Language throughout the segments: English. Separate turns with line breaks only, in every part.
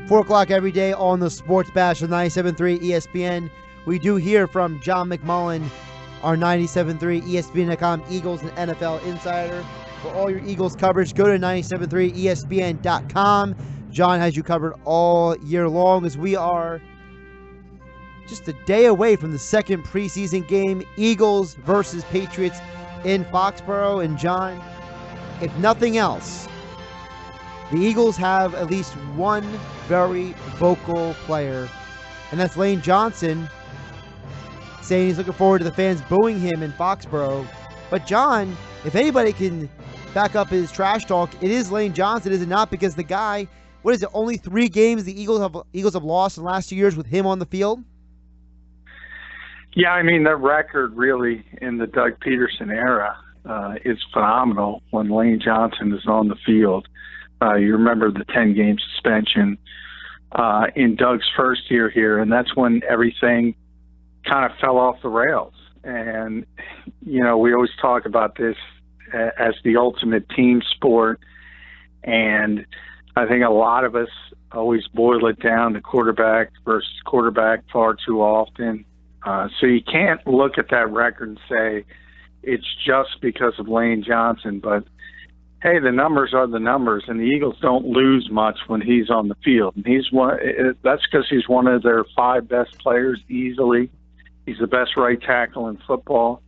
4 o'clock every day on the Sports Bash on 97.3 ESPN. We do hear from John McMullen, our 97.3 ESPN.com Eagles and NFL Insider. For all your Eagles coverage, go to 97.3 ESPN.com. John has you covered all year long as we are just a day away from the second preseason game, Eagles versus Patriots in Foxborough. And John, if nothing else, the Eagles have at least one very vocal player, and that's Lane Johnson, saying he's looking forward to the fans booing him in Foxborough. But John, if anybody can back up his trash talk, it is Lane Johnson, is it not? Because the guy, what is it, only 3 games the Eagles have lost in the last 2 years with him on the field?
Yeah, I mean, the record really in the Doug Peterson era is phenomenal when Lane Johnson is on the field. You remember the 10-game suspension in Doug's first year here, and that's when everything kind of fell off the rails. And, you know, we always talk about this as the ultimate team sport, and I think a lot of us always boil it down to quarterback versus quarterback far too often. So you can't look at that record and say it's just because of Lane Johnson, but hey, the numbers are the numbers, and the Eagles don't lose much when he's on the field. And that's because he's one of their 5 best players easily. He's the best right tackle in football.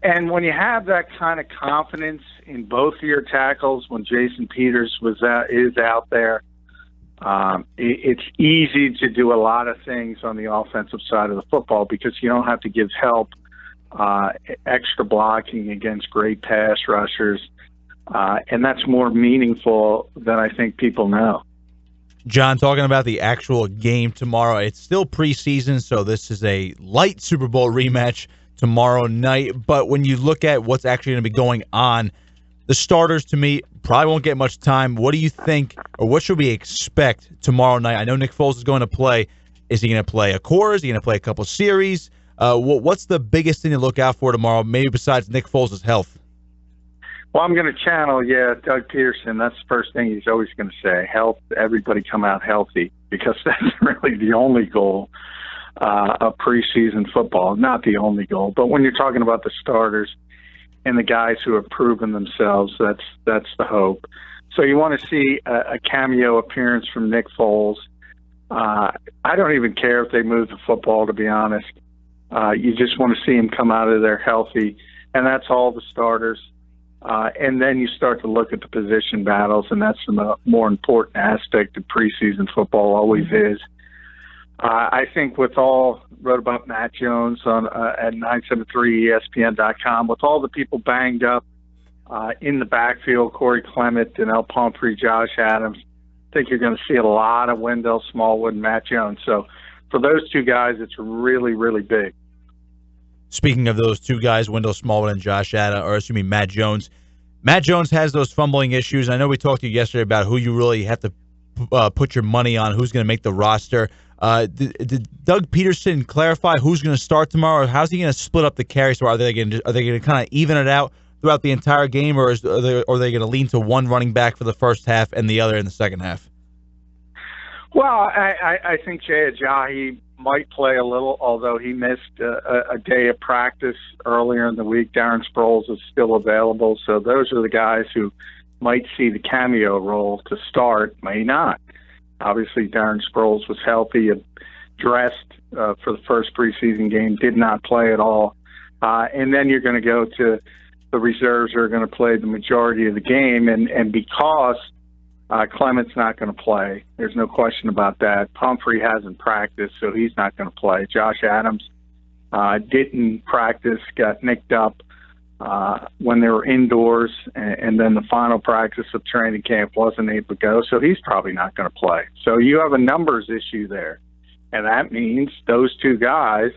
And when you have that kind of confidence in both of your tackles, when Jason Peters is out there, it's easy to do a lot of things on the offensive side of the football because you don't have to give help, extra blocking against great pass rushers. And that's more meaningful than I think people know.
John, talking about the actual game tomorrow, it's still preseason, so this is a light Super Bowl rematch tomorrow night. But when you look at what's actually going to be going on, the starters, to me, probably won't get much time. What do you think, or what should we expect tomorrow night? I know Nick Foles is going to play. Is he going to play a quarter? Is he going to play a couple series? What's the biggest thing to look out for tomorrow, maybe besides Nick Foles' health?
Well, I'm going to channel, Doug Peterson. That's the first thing he's always going to say. Health, everybody come out healthy, because that's really the only goal of preseason football. Not the only goal, but when you're talking about the starters and the guys who have proven themselves, that's the hope. So you want to see a cameo appearance from Nick Foles. I don't even care if they move the football, to be honest. You just want to see him come out of there healthy, and that's all the starters. And then you start to look at the position battles, and that's the more important aspect of preseason football, always is. I think wrote about Matt Jones at 973ESPN.com, with all the people banged up in the backfield, Corey Clement, Donnell Pumphrey, Josh Adams, I think you're going to see a lot of Wendell Smallwood and Matt Jones. So for those 2 guys, it's really, really big.
Speaking of those 2 guys, Wendell Smallwood and Matt Jones. Matt Jones has those fumbling issues. I know we talked to you yesterday about who you really have to put your money on, who's going to make the roster. Did Doug Peterson clarify who's going to start tomorrow? Or how's he going to split up the carries? So are they going to kind of even it out throughout the entire game, or are they going to lean to one running back for the first half and the other in the second half?
Well, I think Jay Ajayi might play a little, although he missed a day of practice earlier in the week. Darren Sproles is still available, so those are the guys who might see the cameo role to start, may not. Obviously, Darren Sproles was healthy and dressed for the first preseason game, did not play at all. And then you're going to go to the reserves who are going to play the majority of the game, and because Clement's not going to play, there's no question about that. Pumphrey hasn't practiced, so he's not going to play. Josh Adams didn't practice, got nicked up when they were indoors, and then the final practice of training camp wasn't able to go, so he's probably not going to play. So you have a numbers issue there, and that means those 2 guys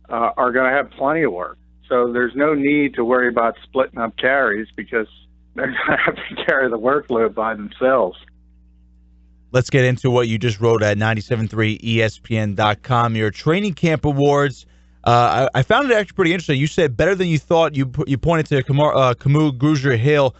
are going to have plenty of work. So there's no need to worry about splitting up carries, because they're going to have to carry the workload by themselves.
Let's get into what you just wrote at 973ESPN.com, your training camp awards. I found it actually pretty interesting. You said better than you thought. You pointed to Camus Grugier-Hill.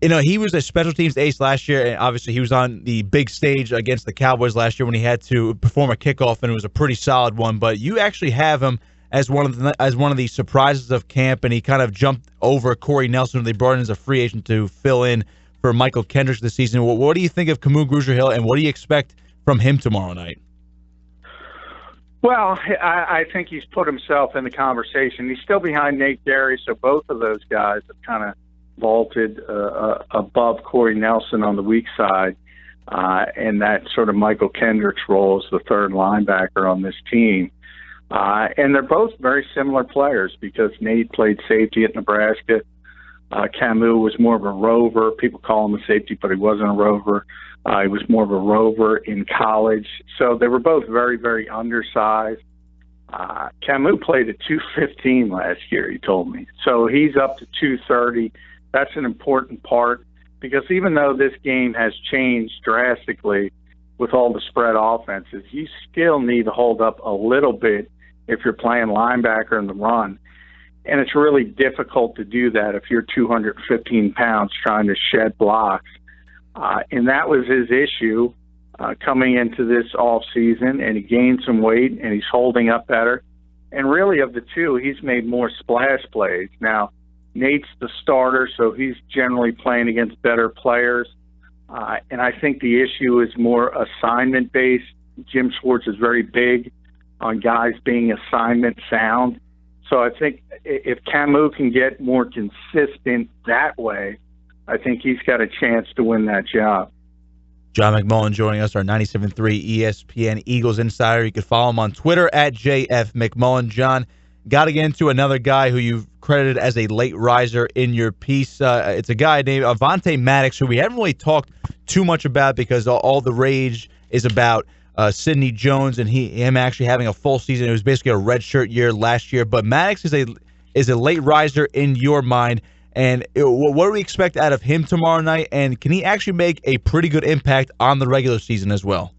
He was a special teams ace last year, and obviously he was on the big stage against the Cowboys last year when he had to perform a kickoff, and it was a pretty solid one. But you actually have him as one of the surprises of camp, and he kind of jumped over Corey Nelson when they brought in as a free agent to fill in for Michael Kendricks this season. What do you think of Camus Grugier-Hill, and what do you expect from him tomorrow night?
Well, I think he's put himself in the conversation. He's still behind Nate Derry, so both of those guys have kind of vaulted above Corey Nelson on the weak side, and that sort of Michael Kendricks role as the third linebacker on this team. And they're both very similar players because Nate played safety at Nebraska. Camus was more of a rover. People call him a safety, but he wasn't a rover. He was more of a rover in college. So they were both very, very undersized. Camus played at 215 last year, he told me. So he's up to 230. That's an important part because even though this game has changed drastically with all the spread offenses, you still need to hold up a little bit if you're playing linebacker in the run. And it's really difficult to do that if you're 215 pounds trying to shed blocks. And that was his issue coming into this offseason, and he gained some weight, and he's holding up better. And really, of the two, he's made more splash plays. Now, Nate's the starter, so he's generally playing against better players. And I think the issue is more assignment-based. Jim Schwartz is very big on guys being assignment sound. So I think if Camus can get more consistent that way, I think he's got a chance to win that job.
John McMullen joining us, our 97.3 ESPN Eagles Insider. You can follow him on Twitter at JFMcMullen. John, got to get into another guy who you've credited as a late riser in your piece. It's a guy named Avonte Maddox, who we haven't really talked too much about because all the rage is about Sidney Jones and him actually having a full season. It was basically a redshirt year last year. But Maddox is a late riser in your mind. And what do we expect out of him tomorrow night? And can he actually make a pretty good impact on the regular season as well?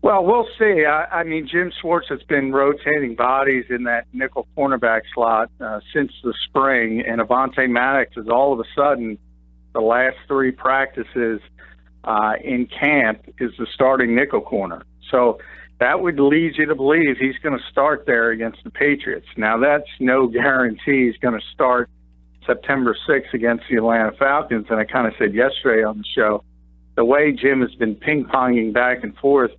Well, we'll see. I mean, Jim Schwartz has been rotating bodies in that nickel cornerback slot since the spring, and Avonte Maddox is all of a sudden, the last three practices in camp, is the starting nickel corner. So that would lead you to believe he's going to start there against the Patriots. Now, that's no guarantee he's going to start September 6th against the Atlanta Falcons, and I kind of said yesterday on the show, the way Jim has been ping-ponging back and forth,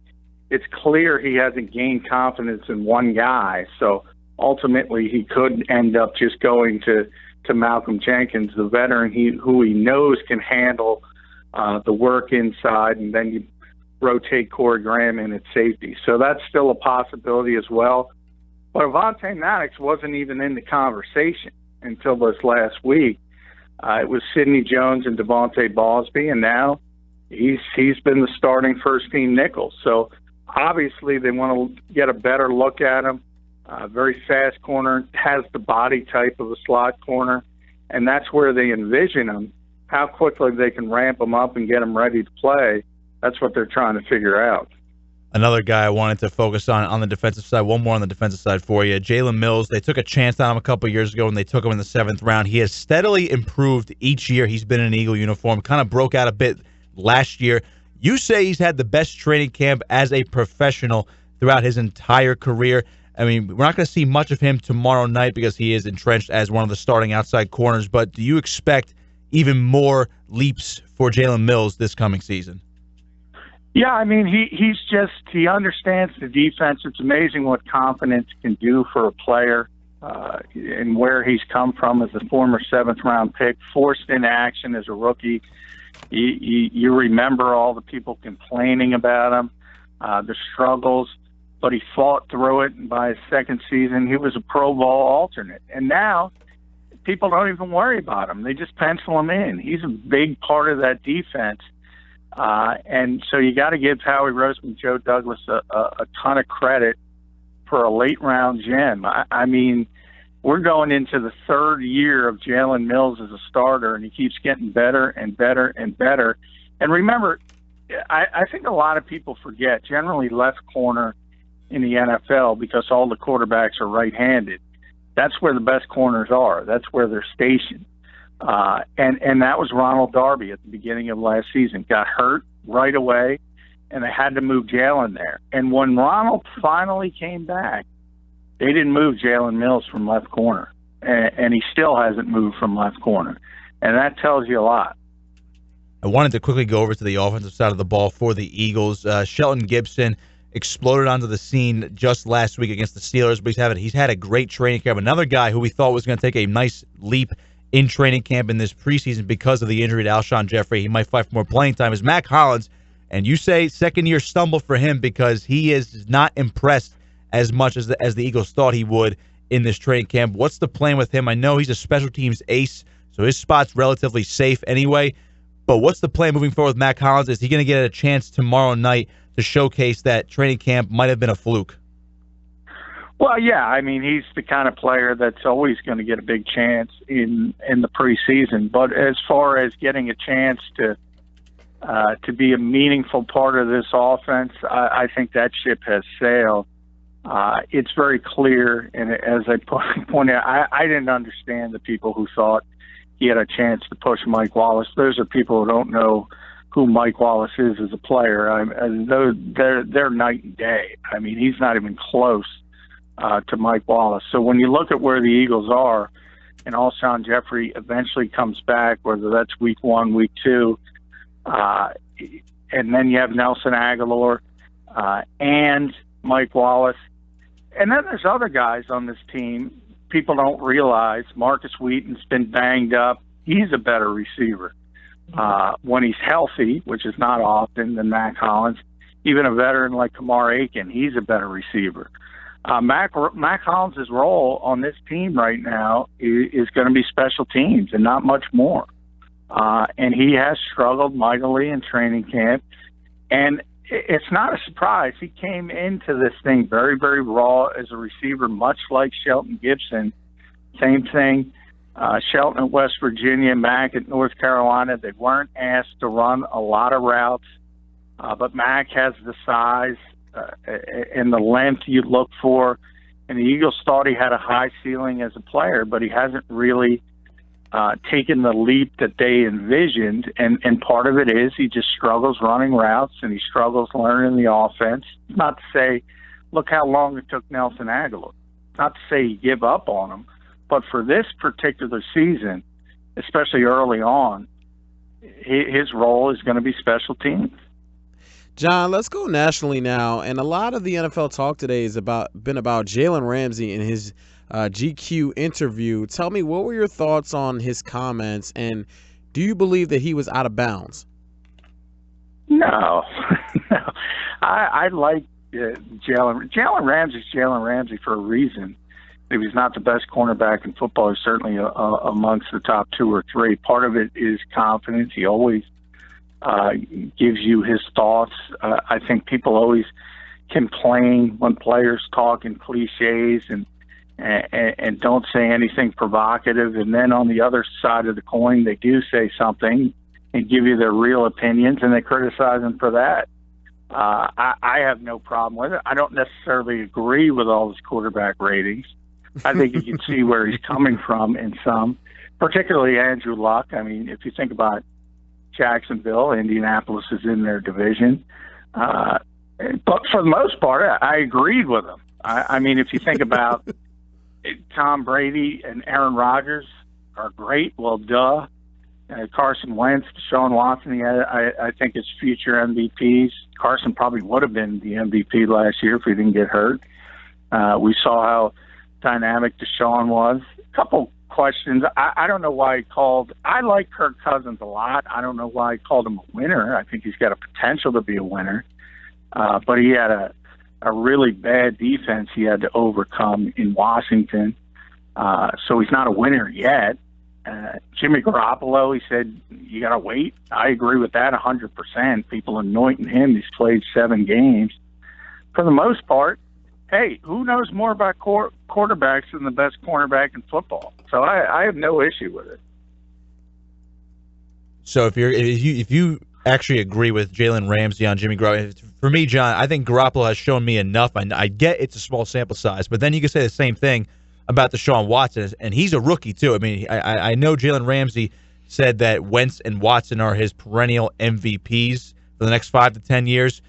it's clear he hasn't gained confidence in one guy. So ultimately he could end up just going to Malcolm Jenkins, the veteran who he knows can handle the work inside, and then you rotate Corey Graham in at safety. So that's still a possibility as well. But Avonte Maddox wasn't even in the conversation until this last week. It was Sidney Jones and Devontae Bosby, and now he's been the starting first-team nickel. So obviously they want to get a better look at him. Very fast corner, has the body type of a slot corner, and that's where they envision him. How quickly they can ramp him up and get him ready to play, that's what they're trying to figure out.
Another guy I wanted to focus on the defensive side, one more on the defensive side for you, Jalen Mills. They took a chance on him a couple of years ago when they took him in the 7th round. He has steadily improved each year he's been in an Eagle uniform, kind of broke out a bit last year. You say he's had the best training camp as a professional throughout his entire career. I mean, we're not going to see much of him tomorrow night because he is entrenched as one of the starting outside corners, but do you expect even more leaps for Jalen Mills this coming season?
Yeah, I mean, he understands the defense. It's amazing what confidence can do for a player and where he's come from as a former 7th-round pick, forced into action as a rookie. You remember all the people complaining about him, the struggles, but he fought through it, and by his second season, he was a Pro Bowl alternate. And now people don't even worry about him. They just pencil him in. He's a big part of that defense. And so you got to give Howie Roseman, Joe Douglas a ton of credit for a late-round gem. I mean, we're going into the 3rd year of Jalen Mills as a starter, and he keeps getting better and better and better. And remember, I think a lot of people forget, generally left corner in the NFL, because all the quarterbacks are right-handed, that's where the best corners are. That's where they're stationed. And that was Ronald Darby at the beginning of last season. Got hurt right away, and they had to move Jalen there. And when Ronald finally came back, they didn't move Jalen Mills from left corner, and he still hasn't moved from left corner. And that tells you a lot.
I wanted to quickly go over to the offensive side of the ball for the Eagles. Shelton Gibson exploded onto the scene just last week against the Steelers, but he's had a great training camp. Another guy who we thought was going to take a nice leap in training camp in this preseason because of the injury to Alshon Jeffrey. He might fight for more playing time is Mac Hollins. And you say second-year stumble for him because he is not impressed as much as the Eagles thought he would in this training camp. What's the plan with him? I know he's a special teams ace, so his spot's relatively safe anyway. But what's the plan moving forward with Mac Hollins? Is he going to get a chance tomorrow night to showcase that training camp might have been a fluke?
Well, yeah. I mean, he's the kind of player that's always going to get a big chance in the preseason. But as far as getting a chance to be a meaningful part of this offense, I think that ship has sailed. It's very clear, and as I pointed out, I didn't understand the people who thought he had a chance to push Mike Wallace. Those are people who don't know who Mike Wallace is as a player. They're night and day. I mean, he's not even close to Mike Wallace. So when you look at where the Eagles are, and Alshon Jeffrey eventually comes back, whether that's week 1, week 2, and then you have Nelson Aguilar and Mike Wallace. And then there's other guys on this team people don't realize. Marcus Wheaton's been banged up. He's a better receiver. When he's healthy, which is not often, than Mac Hollins. Even a veteran like Kamar Aiken, he's a better receiver. Mac Hollins' role on this team right now is going to be special teams and not much more. And he has struggled mightily in training camp. And it's not a surprise. He came into this thing very, very raw as a receiver, much like Shelton Gibson. Same thing. Shelton at West Virginia, Mac at North Carolina. They weren't asked to run a lot of routes, but Mac has the size and the length you look for. And the Eagles thought he had a high ceiling as a player, but he hasn't really taken the leap that they envisioned. And part of it is he just struggles running routes and he struggles learning the offense. Not to say, look how long it took Nelson Aguilar. Not to say you give up on him. But for this particular season, especially early on, his role is going to be special teams.
John, let's go nationally now. And a lot of the NFL talk today has been about Jalen Ramsey and his GQ interview. Tell me, what were your thoughts on his comments, and do you believe that he was out of bounds?
No. No. I like Jalen. Jalen Ramsey's Jalen Ramsey for a reason. If he's not the best cornerback in football, he's certainly amongst the top 2 or 3. Part of it is confidence. He always gives you his thoughts. I think people always complain when players talk in cliches and don't say anything provocative. And then on the other side of the coin, they do say something and give you their real opinions, and they criticize him for that. I have no problem with it. I don't necessarily agree with all his quarterback ratings. I think you can see where he's coming from in some, particularly Andrew Luck. I mean, if you think about Jacksonville, Indianapolis is in their division. But for the most part, I agreed with him. I mean, if you think about Tom Brady and Aaron Rodgers are great, well, duh. Carson Wentz, Deshaun Watson, I think it's future MVPs. Carson probably would have been the MVP last year if he didn't get hurt. We saw how dynamic Deshaun was. A couple questions. I don't know why he called. I like Kirk Cousins a lot. I don't know why he called him a winner. I think he's got a potential to be a winner. But he had a really bad defense he had to overcome in Washington. So he's not a winner yet. Jimmy Garoppolo, he said, you got to wait. I agree with that 100%. People anointing him. He's played 7 games. For the most part, hey, who knows more about quarterbacks than the best cornerback in football? So I have no issue with it.
So if you actually agree with Jalen Ramsey on Jimmy Garoppolo, for me, John, I think Garoppolo has shown me enough. I get it's a small sample size, but then you can say the same thing about Deshaun Watson, and he's a rookie too. I mean, I know Jalen Ramsey said that Wentz and Watson are his perennial MVPs for the next 5 to 10 years.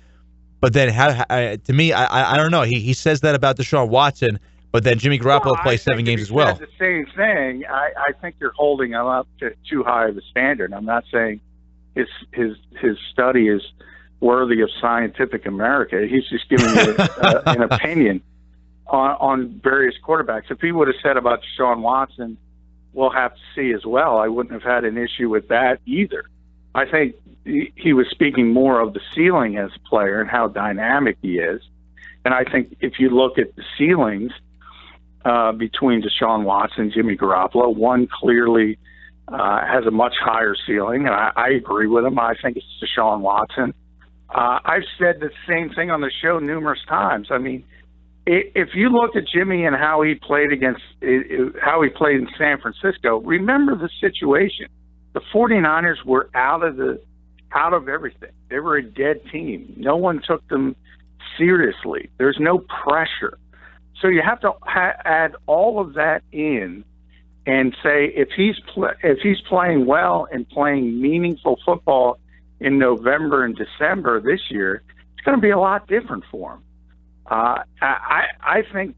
But then, to me, I don't know. He says that about Deshaun Watson, but then Jimmy Garoppolo plays 7 games as well.
The same thing. I think you're holding him up to too high of a standard. I'm not saying his study is worthy of Scientific America. He's just giving you an opinion on various quarterbacks. If he would have said about Deshaun Watson, we'll have to see as well, I wouldn't have had an issue with that either. I think he was speaking more of the ceiling as a player and how dynamic he is. And I think if you look at the ceilings between Deshaun Watson and Jimmy Garoppolo, one clearly has a much higher ceiling, and I agree with him. I think it's Deshaun Watson. I've said the same thing on the show numerous times. I mean, if you look at Jimmy and how he played in San Francisco, remember the situation. The 49ers were out of everything. They were a dead team. No one took them seriously. There's no pressure. So you have to add all of that in and say if he's playing well and playing meaningful football in November and December this year, it's going to be a lot different for him. I think,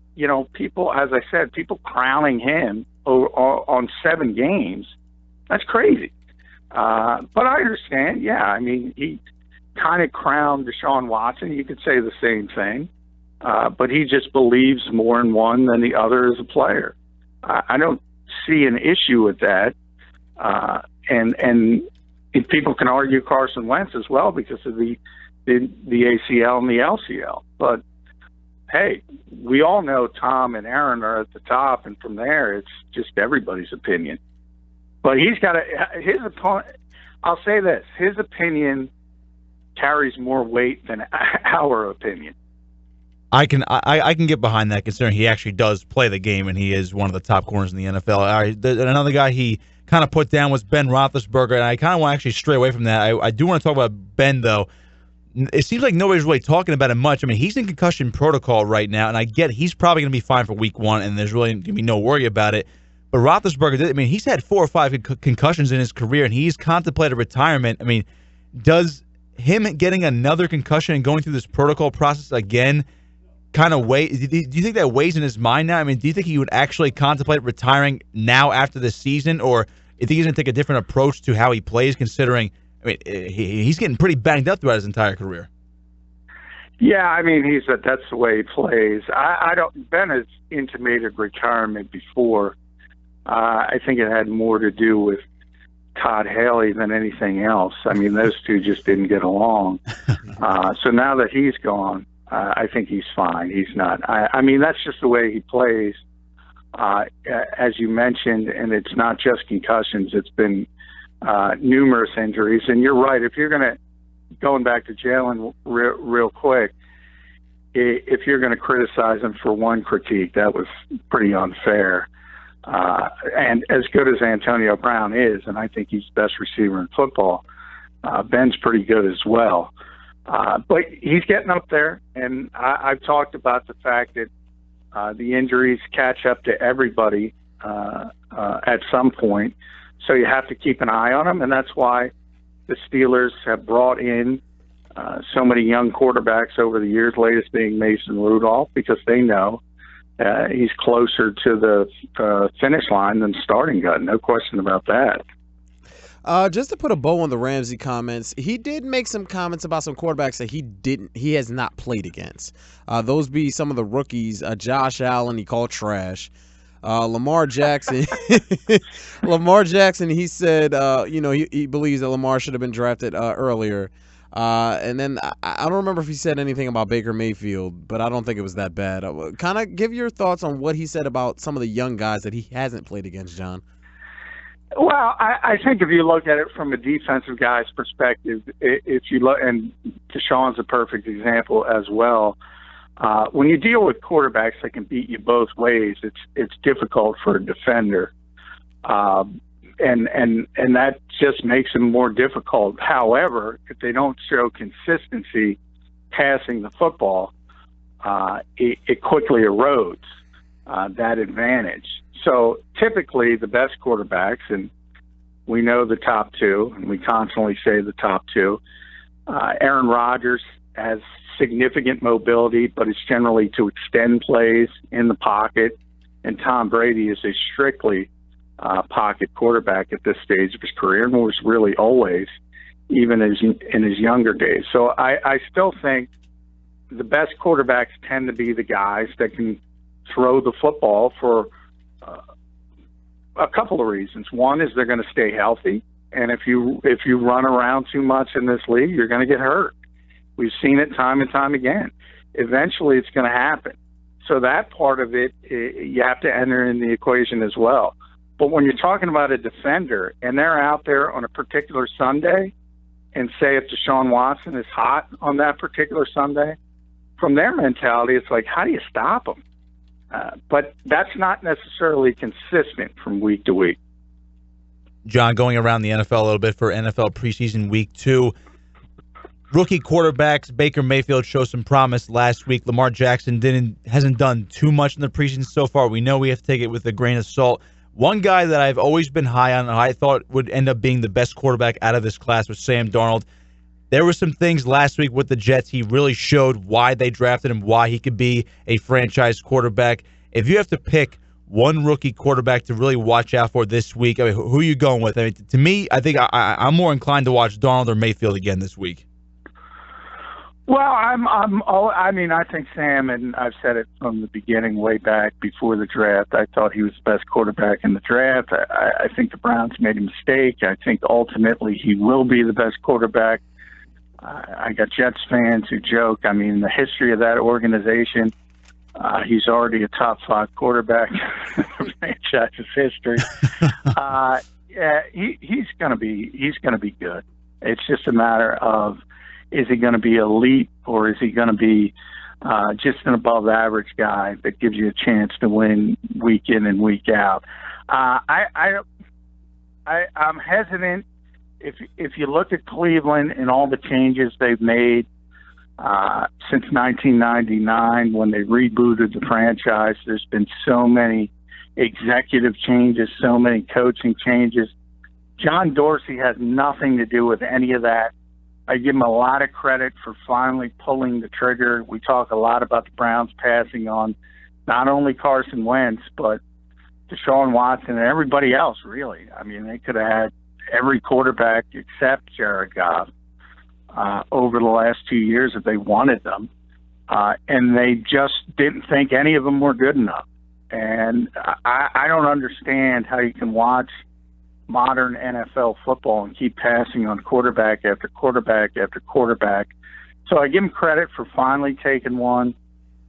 people, as I said, people crowning him on 7 games, that's crazy. But I understand, yeah. I mean, he kind of crowned Deshaun Watson. You could say the same thing. But he just believes more in one than the other as a player. I don't see an issue with that. And people can argue Carson Wentz as well because of the ACL and the LCL. But hey, we all know Tom and Aaron are at the top, and from there, it's just everybody's opinion. But he's got his opponent. I'll say this: his opinion carries more weight than our opinion.
I can get behind that, considering he actually does play the game and he is one of the top corners in the NFL. All right, another guy he kind of put down was Ben Roethlisberger, and I kind of want to actually stray away from that. I do want to talk about Ben, though. It seems like nobody's really talking about him much. I mean, he's in concussion protocol right now, and I get he's probably going to be fine for week 1, and there's really going to be no worry about it. But Roethlisberger, I mean, he's had 4 or 5 concussions in his career, and he's contemplated retirement. I mean, does him getting another concussion and going through this protocol process again kind of weigh? Do you think that weighs in his mind now? I mean, do you think he would actually contemplate retiring now after this season, or do you think he's going to take a different approach to how he plays, considering, I mean, he's getting pretty banged up throughout his entire career?
Yeah, I mean, that's the way he plays. Ben has intimated retirement before. I think it had more to do with Todd Haley than anything else. I mean, those two just didn't get along. So now that he's gone, I think he's fine. He's not. I mean, that's just the way he plays. As you mentioned, and it's not just concussions. It's been numerous injuries. And you're right. If you're going back to Jalen real quick, if you're going to criticize him for one critique, that was pretty unfair. And as good as Antonio Brown is, and I think he's the best receiver in football, Ben's pretty good as well. But he's getting up there, and I've talked about the fact that the injuries catch up to everybody at some point, so you have to keep an eye on them, and that's why the Steelers have brought in so many young quarterbacks over the years, latest being Mason Rudolph, because they know he's closer to the finish line than starting gun. No question about that.
Just to put a bow on the Ramsey comments, he did make some comments about some quarterbacks that he has not played against. Those be some of the rookies. Josh Allen, he called trash. Lamar Jackson, he said, he believes that Lamar should have been drafted earlier. And then I don't remember if he said anything about Baker Mayfield, but I don't think it was that bad. Kind of give your thoughts on what he said about some of the young guys that he hasn't played against, John.
Well, I think if you look at it from a defensive guy's perspective, if you look, and Deshaun's a perfect example as well. When you deal with quarterbacks that can beat you both ways, it's difficult for a defender, and that just makes them more difficult. However, if they don't show consistency passing the football, it quickly erodes. that advantage. So typically the best quarterbacks, and we know the top two, and we constantly say the top two, Aaron Rodgers has significant mobility, but it's generally to extend plays in the pocket, and Tom Brady is a strictly pocket quarterback at this stage of his career, and was really always, even in his younger days. So I still think the best quarterbacks tend to be the guys that can throw the football for a couple of reasons. One is they're going to stay healthy, and if you run around too much in this league, you're going to get hurt. We've seen it time and time again. Eventually, it's going to happen. So that part of it, you have to enter in the equation as well. But when you're talking about a defender and they're out there on a particular Sunday, and say if Deshaun Watson is hot on that particular Sunday, from their mentality, it's like, how do you stop him? But that's not necessarily consistent from week to week.
John, going around the NFL a little bit for NFL preseason week 2. Rookie quarterbacks, Baker Mayfield showed some promise last week. Lamar Jackson hasn't done too much in the preseason so far. We know we have to take it with a grain of salt. One guy that I've always been high on, and I thought would end up being the best quarterback out of this class, was Sam Darnold. There were some things last week with the Jets. He really showed why they drafted him, why he could be a franchise quarterback. If you have to pick one rookie quarterback to really watch out for this week, I mean, who are you going with? I mean, to me, I think I'm more inclined to watch Darnold or Mayfield again this week.
Well, I think Sam, and I've said it from the beginning, way back before the draft, I thought he was the best quarterback in the draft. I think the Browns made a mistake. I think ultimately he will be the best quarterback. I got Jets fans who joke. I mean, the history of that organization, he's already a top 5 quarterback in the franchise's history. He's going to be good. It's just a matter of, is he going to be elite, or is he going to be just an above-average guy that gives you a chance to win week in and week out? I'm hesitant. If you look at Cleveland and all the changes they've made since 1999, when they rebooted the franchise, there's been so many executive changes, so many coaching changes. John Dorsey has nothing to do with any of that. I give him a lot of credit for finally pulling the trigger. We talk a lot about the Browns passing on not only Carson Wentz, but Deshaun Watson and everybody else, really. I mean, they could have had every quarterback except Jared Goff over the last 2 years if they wanted them. And they just didn't think any of them were good enough. And I don't understand how you can watch modern NFL football and keep passing on quarterback after quarterback after quarterback. So I give him credit for finally taking one.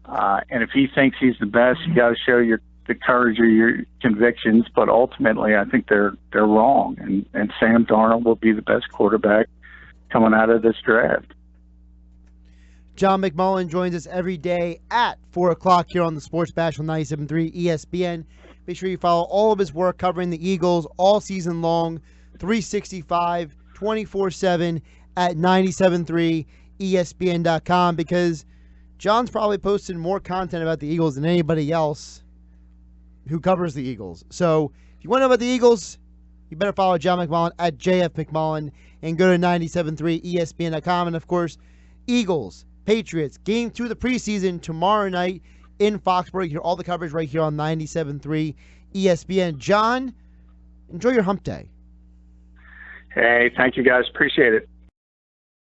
And if he thinks he's the best, you got to show the courage of your convictions. But ultimately, I think they're wrong. And Sam Darnold will be the best quarterback coming out of this draft.
John McMullen joins us every day at 4 o'clock here on the Sports Bash on 97.3 ESPN. Make sure you follow all of his work covering the Eagles all season long, 365, 24/7 at 97.3 ESPN.com, because John's probably posted more content about the Eagles than anybody else who covers the Eagles. So if you want to know about the Eagles, you better follow John McMullen at JF McMullen and go to 97.3 ESPN.com. And, of course, Eagles, Patriots, game 2 of the preseason tomorrow night in Foxborough. You hear all the coverage right here on 97.3 ESPN. John, enjoy your hump day.
Hey, thank you guys. Appreciate it.